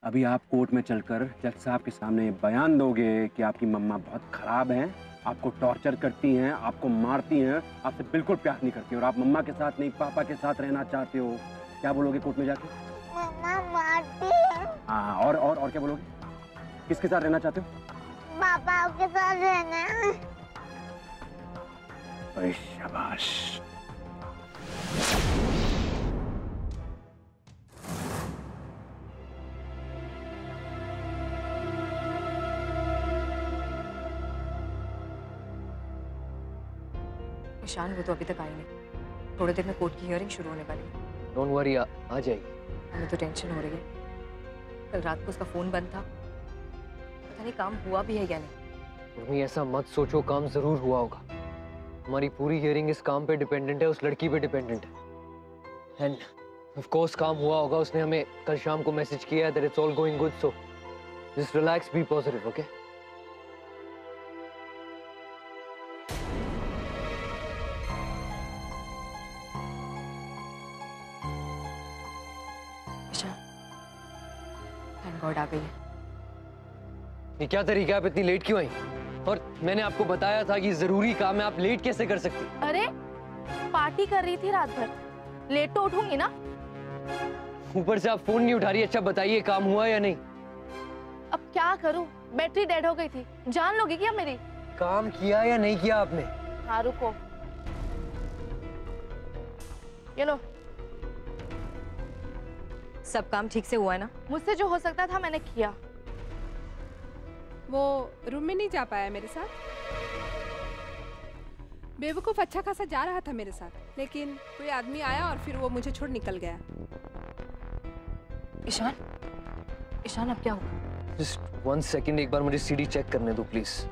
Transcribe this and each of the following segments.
अभी आप कोर्ट में चलकर जज साहब के सामने बयान दोगे कि आपकी मम्मा बहुत खराब हैं, आपको टॉर्चर करती हैं, आपको मारती हैं, आपसे बिल्कुल प्यार नहीं करती और आप मम्मा के साथ नहीं पापा के साथ रहना चाहते हो। क्या बोलोगे कोर्ट में जाके? मम्मा मारती है। हाँ, और क्या बोलोगे? किसके साथ रहना चाहते हो? पापा के साथ रहना। अरे शाबाश। ईशान वो तो अभी तक आई नहीं। थोड़ी देर में कोर्ट की हियरिंग शुरू होने वाली है। डोंट वरी, आ जाएगी। हमें तो टेंशन हो रही है। कल रात को उसका फोन बंद था, पता नहीं काम हुआ भी है या नहीं। मम्मी ऐसा मत सोचो, काम जरूर हुआ होगा। हमारी पूरी हियरिंग इस काम पे डिपेंडेंट है, उस लड़की पे डिपेंडेंट है। एंड ऑफ कोर्स काम हुआ होगा। उसने हमें कल शाम को मैसेज किया है that it's all going good, so just relax, be positive, okay? Thank God आ गई है। ये क्या तरीका है, आप इतनी लेट क्यों आई? और मैंने आपको बताया था कि जरूरी काम है, आप लेट कैसे कर सकती? अरे पार्टी कर रही थी रात भर, लेट तो उठूंगी ना। ऊपर से आप फोन नहीं उठा रही। अच्छा बताइए, काम हुआ या नहीं? अब क्या करूं, बैटरी डेड हो गई थी। जान लोगी क्या मेरी? काम किया या नहीं किया आपने? हाँ रुको, ये लो। सब काम ठीक से हुआ है ना? मुझसे जो हो सकता था मैंने किया। वो रूम में नहीं जा पाया मेरे साथ। बेवकूफ अच्छा खासा जा रहा था मेरे साथ, लेकिन कोई आदमी आया और फिर वो मुझे छोड़ निकल गया। ईशान, ईशान अब क्या हुआ? जस्ट 1 सेकेंड, एक बार मुझे सीडी चेक करने दो प्लीज।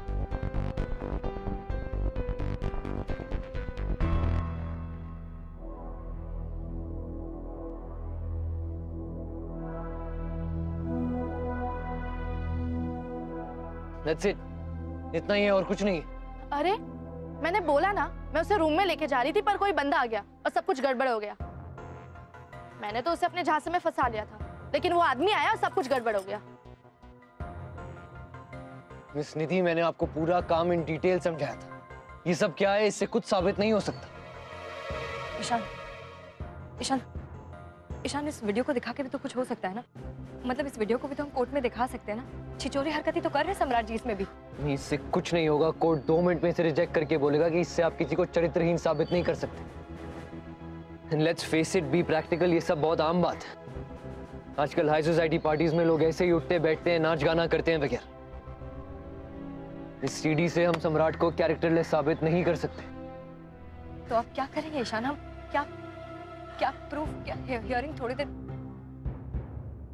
That's it. इतना ही है और कुछ नहीं। अरे मैंने बोला ना, मैं उसे रूम में लेके जा रही थी पर कोई बंदा आ गया और सब कुछ गड़बड़ हो गया। मैंने तो उसे अपने झांसे में फंसा लिया था, लेकिन वो आदमी आया और सब कुछ गड़बड़ हो गया। मिस निधि, मैंने आपको पूरा काम इन डिटेल समझाया था। ये सब क्या है, इससे कुछ साबित नहीं हो सकता। ईशान, ईशान, ईशान, इस वीडियो को दिखा के भी तो कुछ हो सकता है ना? मतलब इस वीडियो को भी तो हम कोर्ट में दिखा सकते हैं ना? छिचोरी हरकतें तो कर रहे सम्राट जी इसमें भी। नहीं, इससे कुछ नहीं होगा। कोर्ट 2 मिनट में इसे रिजेक्ट करके बोलेगा कि इससे आप किसी को चरित्रहीन साबित नहीं कर सकते। And let's face it, be practical, ये सब बहुत आम बात है। आजकल हाई सोसाइटी पार्टीज में लोग ऐसे ही उठते बैठते हैं, नाच गाना करते हैं वगैरह। इस सीडी से हम सम्राट को कैरेक्टरलेस साबित नहीं कर सकते। तो आप क्या करेंगे ईशान? हम क्या प्रूफ, क्या हियरिंग थोड़ी देर?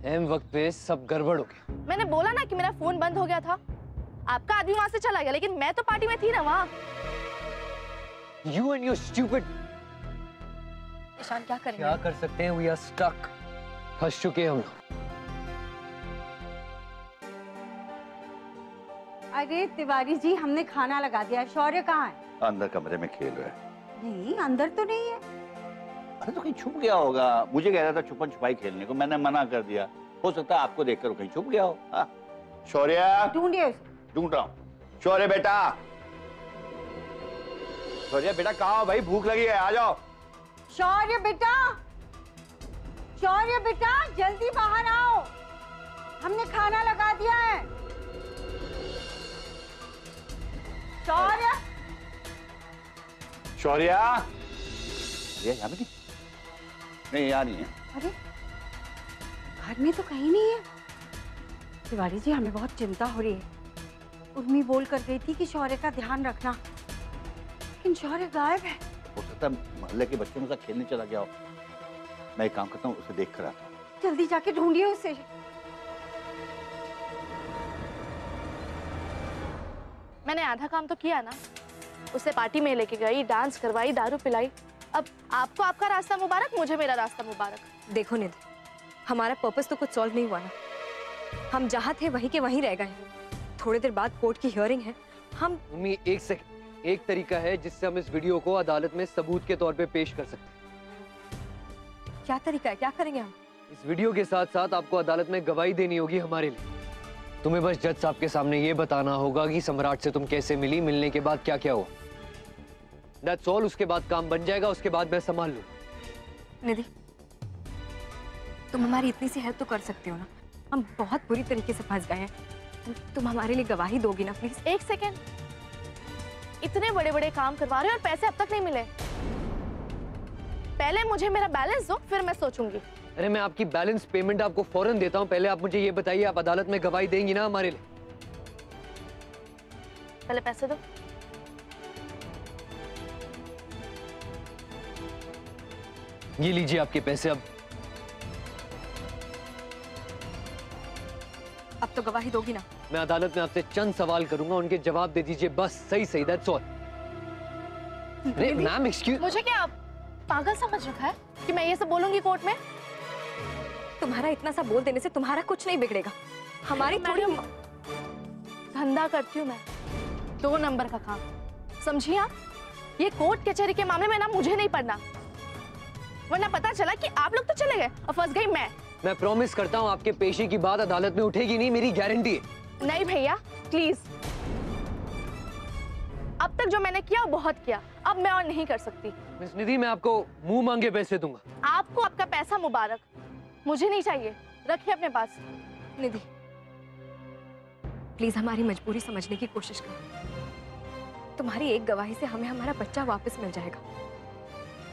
एम वक्त पे सब गड़बड़ हो गया। मैंने बोला ना कि मेरा फोन बंद हो गया था। आपका आदमी वहां से चला गया, लेकिन मैं तो पार्टी में थी ना वहां। You and your stupid। Ishan क्या करेंगे? क्या कर सकते हैं? We are stuck। फंस चुके हैं हम लोग। अरे तिवारी जी, हमने खाना लगा दिया है। शौर्य कहाँ है? अंदर कमरे में खेल रहा है। नहीं, अंदर तो नहीं है। अरे तो कहीं छुप गया होगा। मुझे कह रहा था छुपन छुपाई खेलने को, मैंने मना कर दिया। हो सकता है आपको देखकर वो कहीं छुप गया हो। हाँ। शौर्य, ढूंढिए उसे। ढूंढ रहा हूँ। शौर्य बेटा, शौर्य बेटा कहाँ हो भाई? भूख लगी है, आ जाओ। शौर्य बेटा, शौर्य बेटा, जल्दी बाहर आओ, हमने खाना लगा दिया है। शौर्य, शौर्य, ये यहाँ पे नहीं, यहाँ नहीं है। अरे घर में तो कहीं नहीं है। तिवारी जी, हमें बहुत चिंता हो रही है। उर्मी बोल कर गई थी कि शौर्य का ध्यान रखना, लेकिन शौर्य गायब है। हो सकता है मोहल्ले के बच्चों के साथ खेलने चला गया हो। मैं एक काम करता हूँ, उसे देख कर आता हूँ। जल्दी जाके ढूंढिए उसे। मैंने आधा काम तो किया ना। उसे पार्टी में लेके गई, डांस करवाई, दारू पिलाई। अब आपको आपका रास्ता मुबारक, मुझे मेरा रास्ता मुबारक। देखो निधि, हमारा पर्पस तो कुछ सॉल्व नहीं हुआ ना। हम जहाँ थे वहीं के वहीं रह गए। थोड़ी देर बाद कोर्ट की हियरिंग है। हम मम्मी एक सेकंड, एक तरीका है जिससे हम इस वीडियो को अदालत में सबूत के तौर पे पेश कर सकते हैं। क्या तरीका है? क्या करेंगे हम? इस वीडियो के साथ साथ आपको अदालत में गवाही देनी होगी हमारे लिए। तुम्हें बस जज साहब के सामने ये बताना होगा कि सम्राट से तुम कैसे मिली, मिलने के बाद क्या क्या हुआ। That's all। उसके बाद काम बन जाएगा, उसके बाद मैं संभाल लूँ। निधि, तुम हमारी इतनी सी हेल्प तो कर सकती हो ना? हम बहुत बुरी तरीके से फंस गए हैं। तुम हमारे लिए गवाही दोगी ना प्लीज? एक सेकेंड, इतने बड़े बड़े काम करवा रहे हो और पैसे अब तक नहीं मिले। पहले मुझे मेरा बैलेंस दो, फिर मैं सोचूंगी। अरे मैं आपकी बैलेंस पेमेंट आपको फौरन देता हूँ। पहले आप मुझे ये बताइए, आप अदालत में गवाही देंगी ना हमारे लिए? पहले पैसे दो। ये लीजिए आपके पैसे। अब तो गवाही दोगी ना? मैं अदालत में आपसे चंद सवाल करूंगा, उनके जवाब दे दीजिए बस, सही सही। That's all. Ma'am excuse. मुझे क्या आप पागल समझ रखा है कि मैं ये सब बोलूंगी कोर्ट में? तुम्हारा इतना सा बोल देने से तुम्हारा कुछ नहीं बिगड़ेगा। हमारी थोड़ी धंधा करती हूँ मैं, 2 नंबर का काम, समझिए आप? ये कोर्ट कचहरी के मामले में ना मुझे नहीं पड़ना, वरना पता चला कि आप लोग तो चले गए और फंस गई मैं। मैं प्रॉमिस करता हूँ आपके पेशी की बात अदालत में उठेगी नहीं, मेरी गारंटी है। नहीं भैया प्लीज, अब तक जो मैंने किया वो बहुत किया, अब मैं और नहीं कर सकती। मिस निधि, मैं आपको मुंह मांगे पैसे दूंगा। आपको आपका पैसा मुबारक, मुझे नहीं चाहिए, रखिए अपने पास। निधि प्लीज हमारी मजबूरी समझने की कोशिश करो। तुम्हारी एक गवाही से हमें हमारा बच्चा वापस मिल जाएगा।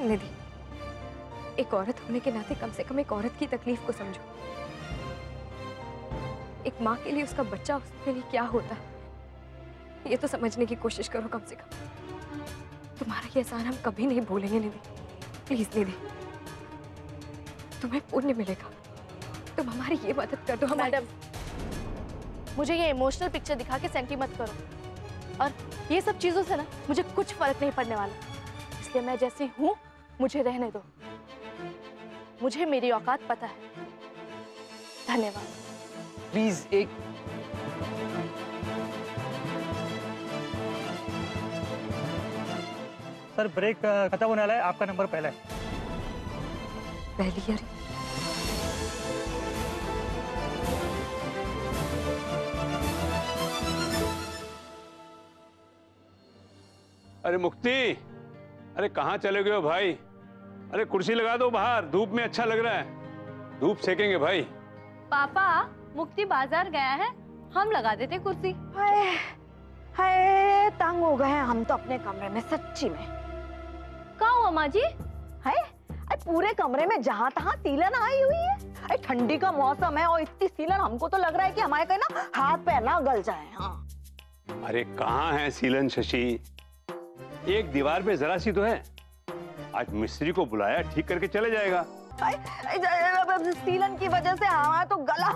निधि, एक औरत होने के नाते कम से कम एक औरत की तकलीफ को समझो। एक माँ के लिए उसका बच्चा उसके लिए क्या होता है, ये तो समझने की कोशिश करो कम से कम। तुम्हारा ये एहसान हम कभी नहीं भूलेंगे निधि। प्लीज निधि, तुम्हें पुण्य मिलेगा, तुम हमारी ये मदद कर दो। मैडम, मुझे ये इमोशनल पिक्चर दिखा के सेंटी मत करो, और ये सब चीजों से ना मुझे कुछ फर्क नहीं पड़ने वाला, इसलिए मैं जैसी हूँ मुझे रहने दो। मुझे मेरी औकात पता है। धन्यवाद। प्लीज एक सर, ब्रेक खत्म होने वाला है, आपका नंबर पहला है। पहली यार अरे मुक्ति, अरे कहाँ चले गए हो भाई? अरे कुर्सी लगा दो बाहर, धूप में अच्छा लग रहा है, धूप सेकेंगे भाई। पापा, मुक्ति बाजार गया है, हम लगा देते कुर्सी। हाय हाय, तंग हो गए हैं हम तो अपने कमरे में, सच्ची में। कहाँ हुआ माँ जी? हाय, पूरे कमरे में जहाँ तहाँ सीलन आई हुई है। अरे ठंडी का मौसम है और इतनी सीलन, हमको तो लग रहा है कि हमारे कहीं ना हाथ पैर ना गल जाए। हाँ। अरे कहाँ है सीलन शशि? एक दीवार पे जरा सी तो है। आज मिस्त्री को बुलाया, ठीक करके चले जाएगा। सीलन की वजह से हमारा तो गला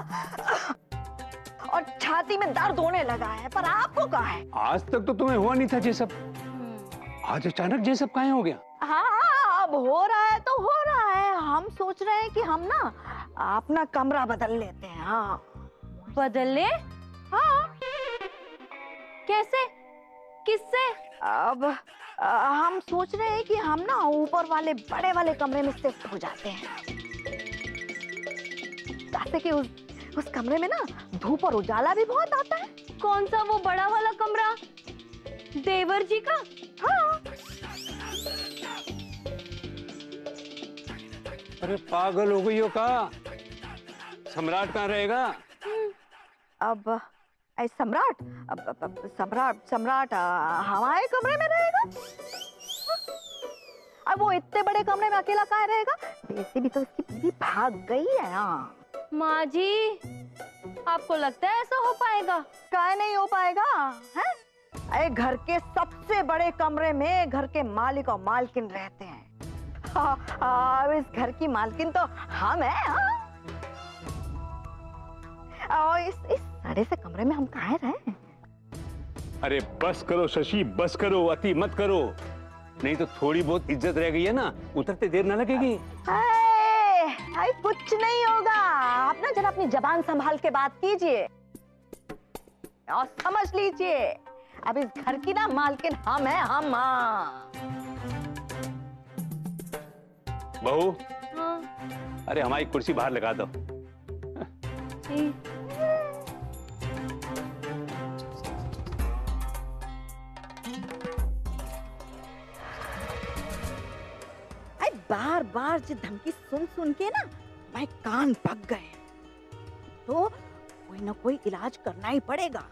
और छाती में दर्द होने लगा है, पर आपको कहाँ है? आज तक तो तुम्हें हुआ नहीं था ये सब, आज अचानक ये सब काहे हो गया? हाँ, अब हो रहा है तो हो रहा है। हम सोच रहे हैं कि हम ना अपना कमरा बदल लेते हैं। हाँ, बदल ले? हाँ। कैसे, किससे? अब हम सोच रहे हैं कि हम ना ऊपर वाले बड़े वाले कमरे में शिफ्ट हो जाते हैं, ताकि कि उस कमरे में ना धूप और उजाला भी बहुत आता है। कौन सा वो बड़ा वाला कमरा? देवर जी का? हाँ। अरे पागल हो गई हो का? सम्राट कहाँ रहेगा? अब सम्राट सम्राट हमारे कमरे में रहेगा। अब वो इतने बड़े कमरे में अकेला कहाँ रहेगा? वैसे भी तो उसकी बीवी भाग गई है। हाँ माँ जी, आपको लगता है ऐसा हो पाएगा? काहे नहीं हो पाएगा है? अरे घर के सबसे बड़े कमरे में घर के मालिक और मालकिन रहते हैं। अब इस घर की मालकिन तो हम हैं। हाँ? और इस बड़े से कमरे में हम कहाँ रहें? अरे बस करो शशि, बस करो, अति मत करो, नहीं तो थोड़ी बहुत इज्जत रह गई है ना, उतरते देर ना लगेगी। हाय, कुछ नहीं होगा। आप ना जरा अपनी जबान संभाल के बात कीजिए और समझ लीजिए, अब इस घर की ना मालकिन हम हैं, हम। बहू, हाँ। अरे हमारी कुर्सी बाहर लगा दो। बार बार जो धमकी सुन सुन के ना मैं कान पक गए, तो कोई ना कोई इलाज करना ही पड़ेगा।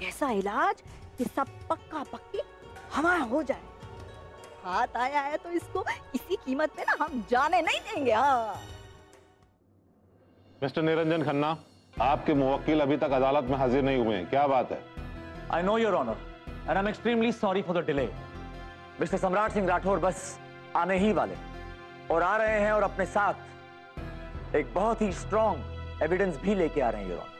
ऐसा इलाज कि सब पक्का पक्की हमारा हो जाए। हाथ आया है तो इसको किसी कीमत पे ना हम जाने नहीं देंगे। हाँ मिस्टर निरंजन खन्ना, आपके मुवक्किल अभी तक अदालत में हाजिर नहीं हुए हैं, क्या बात है? I know your honor and I'm extremely sorry for the delay. Mister सम्राट सिंह राठौर बस आने ही वाले और आ रहे हैं और अपने साथ एक बहुत ही स्ट्रॉन्ग एविडेंस भी लेके आ रहे हैं योर ऑनर।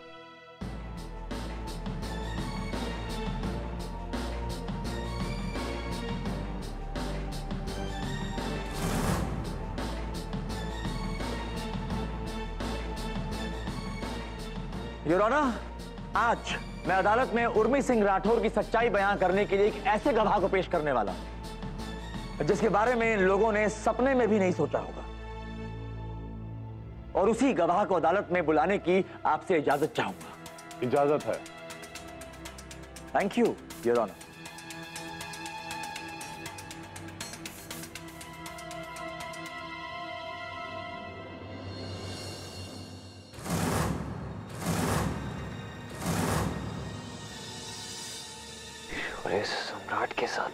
योर ऑनर, आज मैं अदालत में उर्मी सिंह राठौर की सच्चाई बयां करने के लिए एक ऐसे गवाह को पेश करने वाला हूं जिसके बारे में लोगों ने सपने में भी नहीं सोचा होगा, और उसी गवाह को अदालत में बुलाने की आपसे इजाजत चाहूंगा। इजाजत है। Thank you your honour. सम्राट के साथ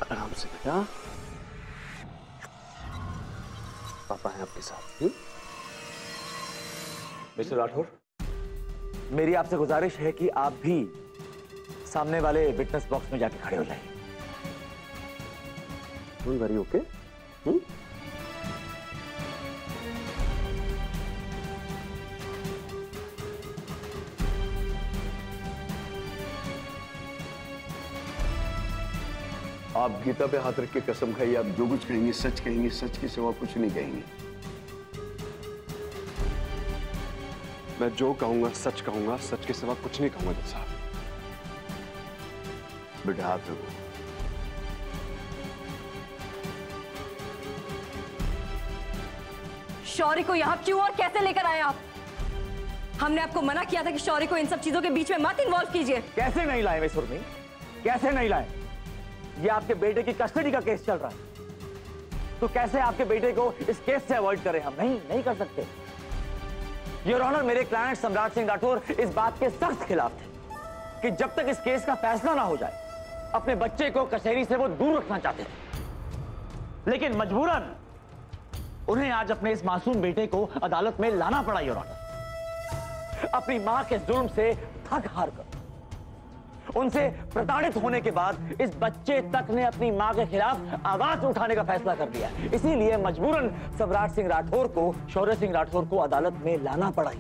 आराम से बेटा, पापा हैं आपके साथ। मिस्टर राठौर, मेरी आपसे गुजारिश है कि आप भी सामने वाले विटनेस बॉक्स में जाके खड़े हो जाइए। Don't worry, okay? आप गीता पे हाथ रख के कसम खाइए, आप जो कुछ कहेंगे सच कहेंगे, सच के सिवा कुछ नहीं कहेंगे। मैं जो कहूंगा सच कहूंगा, सच के सिवा कुछ नहीं कहूंगा जज साहब। बेटा हाथ रखो। शौर्य को यहाँ क्यों और कैसे लेकर आए आप? हमने आपको मना किया था कि शौर्य को इन सब चीजों के बीच में मत इन्वॉल्व कीजिए। कैसे नहीं लाए मिस उर्मी, कैसे नहीं लाए? ये आपके बेटे की कस्टडी का केस चल रहा है, तो कैसे आपके बेटे को इस केस से अवॉइड करें हम? नहीं कर सकते। योर ऑनर, मेरे क्लाइंट सम्राट सिंह राठौर इस बात के सख्त खिलाफ थे कि जब तक इस केस का फैसला ना हो जाए अपने बच्चे को कचहरी से वो दूर रखना चाहते थे, लेकिन मजबूरन उन्हें आज अपने इस मासूम बेटे को अदालत में लाना पड़ा। योर ऑनर, अपनी मां के जुल्म से थक हार कर, उनसे प्रताड़ित होने के बाद इस बच्चे तक ने अपनी मां के खिलाफ आवाज उठाने का फैसला कर लिया। इसीलिए मजबूरन सम्राट सिंह राठौर को, शौर्य सिंह राठौर को अदालत में लाना पड़ा।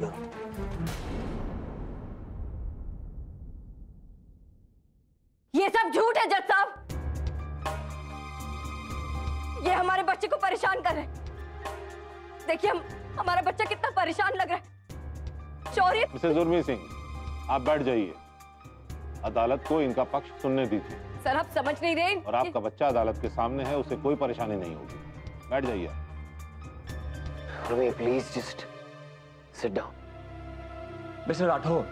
ये सब झूठ है जज साहब, ये हमारे बच्चे को परेशान कर रहे हैं। देखिए हमारा बच्चा कितना परेशान लग रहा है। शौर्य, मिसेस उर्मी सिंह, आप बैठ जाइए, अदालत को इनका पक्ष सुनने दीजिए। सर आप समझ नहीं रहे। और आपका बच्चा अदालत के सामने है, उसे कोई परेशानी नहीं होगी। बैठ जाइए। Please just sit down. Mister Rathore,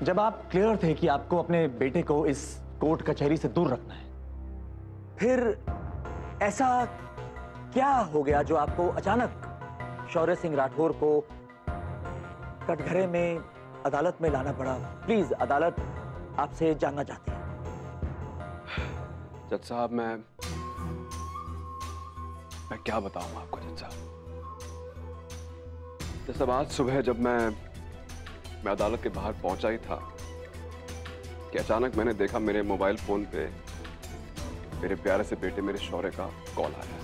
जब आप क्लियर थे कि आपको अपने बेटे को इस कोर्ट कचहरी से दूर रखना है, फिर ऐसा क्या हो गया जो आपको अचानक शौर्य सिंह राठौर को कटघरे में अदालत में लाना पड़ा? प्लीज, अदालत आपसे जानना चाहती है। जज साहब, मैं क्या बताऊं आपको जज साहब। जैसे आज सुबह जब मैं अदालत के बाहर पहुंचा ही था कि अचानक मैंने देखा मेरे मोबाइल फोन पे मेरे प्यारे से बेटे मेरे शौर्य का कॉल आया।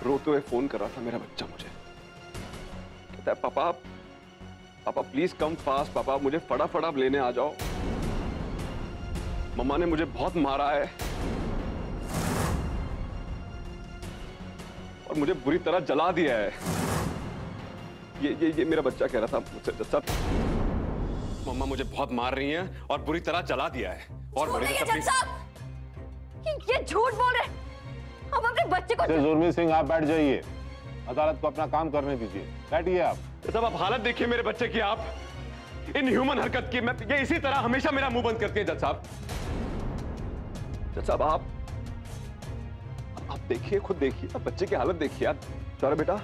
रोते हुए फोन कर रहा था मेरा बच्चा मुझे, कहता है पापा पापा प्लीज कम फास्ट, पापा मुझे फटाफट आप लेने आ जाओ, मम्मा ने मुझे बहुत मारा है और मुझे बुरी तरह जला दिया है। ये मेरा बच्चा कह रहा था मुझसे, जब मम्मा मुझे बहुत मार रही हैं और बुरी तरह जला दिया है। और बड़ी ये झूठ बोल रहे, हम अपने बच्चे को। जुर्मी सिंह आप बैठ जाइए, अदालत को अपना काम करने दीजिए, बैठिए आप। साहब आप हालत देखिए मेरे बच्चे की, आप इन ह्यूमन हरकत की, मैं ये इसी तरह हमेशा मेरा मुंह बंद करती है। जज साहब आप देखिए, खुद देखिए, आप बच्चे की हालत देखिए। आप शौर्य बेटा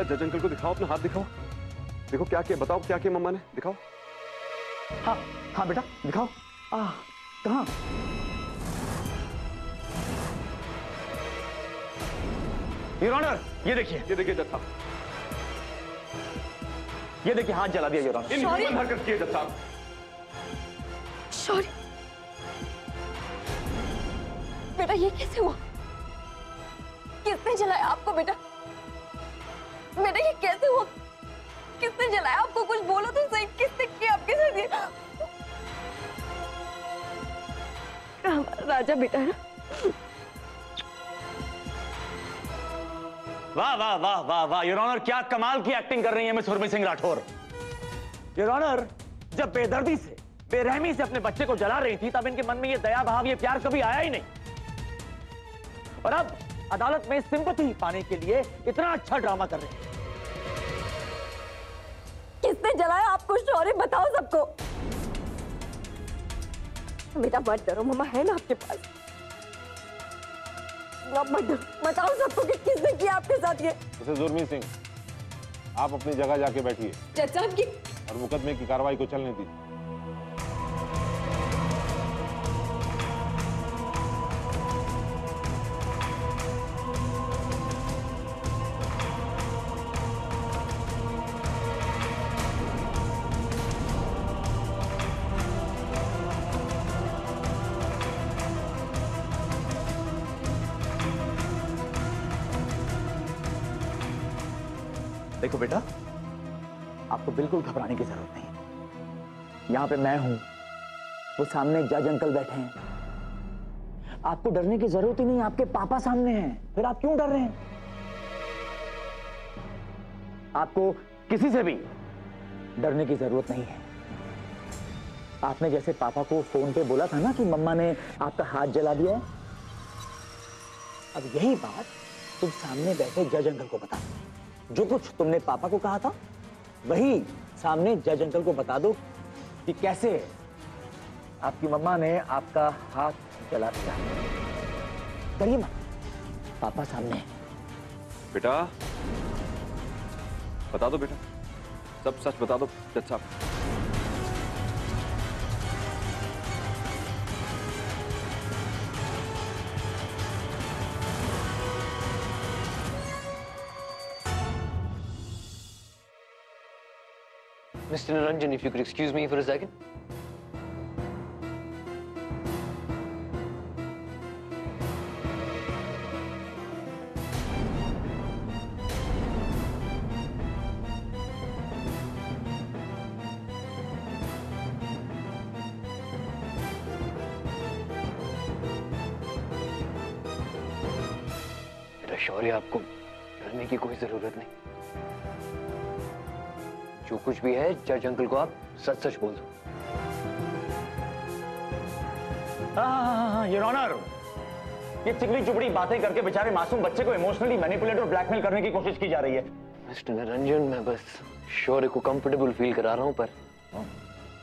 जज अंकल को दिखाओ, अपना हाथ दिखाओ, देखो क्या किया, बताओ क्या किया मम्मा ने, दिखाओ। हाँ हाँ बेटा दिखाओ। कहाँ? योर ऑनर, ये देखिए जज साहब, ये देखिए हाथ जला दिया योर ऑनर। इन ह्यूमन हरकत की है जज साहब। शौर्य बेटा ये कैसे हुआ? किसने जलाया आपको बेटा? बेटा ये कैसे हुआ? किसने जलाया आपको? कुछ बोलो तो सही, किसने किया आपके साथ ये? हमारा राजा बेटा है ना? वाह वाह वाह वाह वाह योर ऑनर, क्या कमाल की एक्टिंग कर रही है miss Urmi Singh Rathore. Your honour, जब बेदर्दी से बेरहमी से अपने बच्चे को जला रही थी तब इनके मन में ये दया भाव, ये प्यार कभी आया ही नहीं, और अब अदालत में सिंपैथी पाने के लिए इतना अच्छा ड्रामा कर रहे हैं। किसने जलाया आपको शौर्य? बताओ सबको। बेटा मत डरो, मम्मा है ना आपके पास। मत डरो, बताओ सबको कि किसने किया आपके साथ ये। जुर्मी सिंह आप अपनी जगह जाके बैठिए जज साहब की और मुकदमे की कार्रवाई को चलने दीजिए। देखो बेटा, आपको बिल्कुल घबराने की जरूरत नहीं है। यहां पे मैं हूं, वो सामने जज अंकल बैठे हैं, आपको डरने की जरूरत ही नहीं, आपके पापा सामने हैं, फिर आप क्यों डर रहे हैं? आपको किसी से भी डरने की जरूरत नहीं है। आपने जैसे पापा को फोन पे बोला था ना कि मम्मा ने आपका हाथ जला दिया है, अब यही बात तुम सामने बैठे जज अंकल को बता दो। जो कुछ तुमने पापा को कहा था वही सामने जज अंकल को बता दो कि कैसे आपकी मम्मा ने आपका हाथ जला दिया। डरिए मत, पापा सामने हैं। बेटा बता दो, बेटा सब सच बता दो जज साहब। Mr. Niranjan, if you could excuse me for a second. मेरा शौर्य, आपको डरने की कोई जरूरत नहीं। जो कुछ भी है जज अंकल को आप सच सच बोल दो। हाँ, योर ऑनर, ये चिकनी चुपड़ी बातें करके बेचारे मासूम बच्चे को इमोशनली मैनिपुलेट और ब्लैकमेल करने की कोशिश की जा रही है। मिस्टर निरंजन, मैं बस शौर्य को कंफर्टेबल फील करा रहा हूं, पर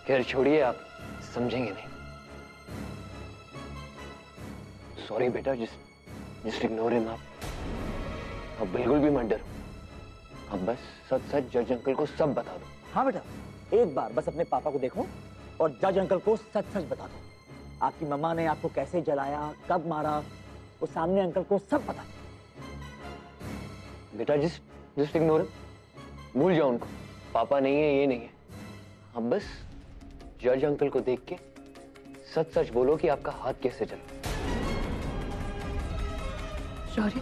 खैर छोड़िए, आप समझेंगे नहीं। सॉरी बेटा, जस्ट इग्नोर हिम। आप बिल्कुल भी मत डरो, अब बस सच सच जज अंकल को सब बता दो। हाँ बेटा, एक बार बस अपने पापा को देखो और जज अंकल को सच सच बता दो। आपकी मम्मा ने आपको कैसे जलाया, कब मारा, वो सामने अंकल को सब बता दो। बेटा जस्ट इग्नोर, भूल जाओ उनको। पापा नहीं है, ये नहीं है। अब बस जज अंकल को देख के सच सच बोलो कि आपका हाथ कैसे चला। शौर्य,